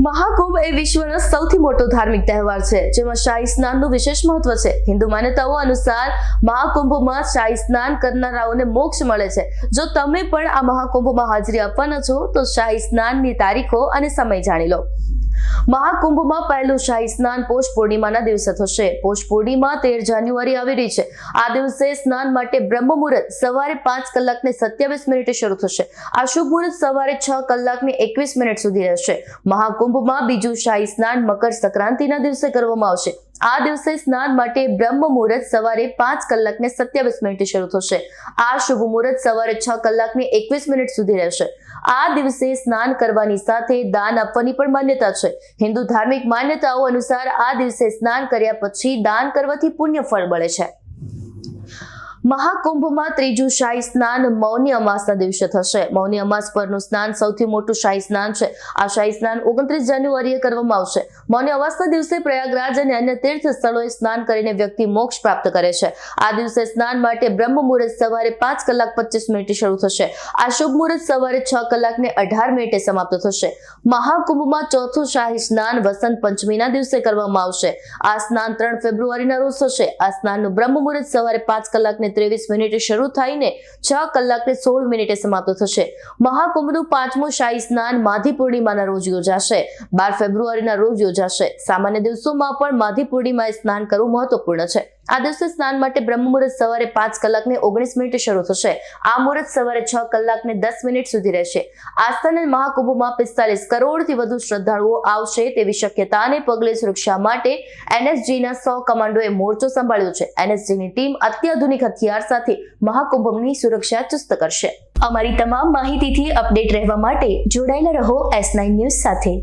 મહાકુંભ એ વિશ્વનો સૌથી મોટો ધાર્મિક તહેવાર છે, જેમાં શાહી સ્નાનનું વિશેષ મહત્વ છે. હિન્દુ માન્યતાઓ અનુસાર મહાકુંભમાં શાહી સ્નાન કરનારાઓને મોક્ષ મળે છે. જો તમે પણ આ મહાકુંભમાં હાજરી આપવાના છો તો શાહી સ્નાનની તારીખો અને સમય જાણી લો. મહાકુંભમાં પહેલું શાહી સ્નાન પોષ પૂર્ણિમાના દિવસે થશે. પોષ પૂર્ણિમા 13 જાન્યુઆરી આવી રહી છે. આ દિવસે સ્નાન માટે બ્રહ્મ મુહૂર્ત સવારે 5:27 શરૂ થશે. આ શુભ મુહૂર્ત સવારે 6:21 સુધી રહેશે. મહાકુંભમાં બીજું શાહી સ્નાન મકર સંક્રાંતિના દિવસે કરવામાં આવશે. આ દિવસે સ્નાન માટે બ્રહ્મ મુહૂર્ત સવારે 5:27 શરૂ થશે. આ શુભ મુહૂર્ત સવારે 6:21 સુધી રહેશે. આ દિવસે સ્નાન કરવાની સાથે દાન આપવાની પણ માન્યતા છે. હિન્દુ ધાર્મિક માન્યતાઓ અનુસાર આ દિવસે સ્નાન કર્યા પછી દાન કરવાથી પુણ્ય ફળ મળે છે. મહાકુંભમાં ત્રીજું શાહી સ્નાન મૌની અમાસના દિવસે થશે. મૌની અમાસ પરનું સ્નાન સૌથી મોટું શાહી સ્નાન છે. આ શાહી સ્નાન 29 જાન્યુઆરીએ કરવામાં આવશે. મૌની અમાસના દિવસે પ્રયાગરાજ અને અન્ય તીર્થ સ્થળોએ સ્નાન કરીને વ્યક્તિ મોક્ષ પ્રાપ્ત કરે છે. આ દિવસે સ્નાન માટે બ્રહ્મ મુહૂર્ત સવારે 5:25 શરૂ થશે. આ શુભ મુહૂર્ત સવારે 6:18 સમાપ્ત થશે. મહાકુંભમાં ચોથું શાહી સ્નાન વસંત પંચમીના દિવસે કરવામાં આવશે. આ સ્નાન 3 ફેબ્રુઆરીના રોજ થશે. આ સ્નાનનું બ્રહ્મ મુહૂર્ત સવારે 5:23 શરૂ થઈને 6:16 સમાપ્ત થશે. મહાકુંભનું પાંચમું શાહી સ્નાન માઘી પૂર્ણિમાના રોજ યોજાશે. 12 ફેબ્રુઆરીના રોજ યોજાશે. સામાન્ય દિવસોમાં પણ માઘી પૂર્ણિમાએ સ્નાન કરવું મહત્વપૂર્ણ છે. આ દિવસે સ્નાન માટે બ્રહ્મ મુહૂર્ત સવારે 5:19 શરૂ થશે. આ મુહૂર્ત સવારે 6:10 સુધી રહેશે. આસ્થાના મહાકુંભમાં 45 કરોડથી વધુ શ્રદ્ધાળુઓ આવશે તેવી શક્યતાને પગલે સુરક્ષા માટે એનએસજીના 100 કમાન્ડોએ મોરચો સંભાળ્યો છે. એનએસજીની ટીમ અત્યાધુનિક હથિયાર સાથે મહાકુંભની સુરક્ષા ચુસ્ત કરશે. અમારી તમામ માહિતીથી અપડેટ રહેવા માટે જોડાયેલા રહો S9 ન્યૂઝ સાથે.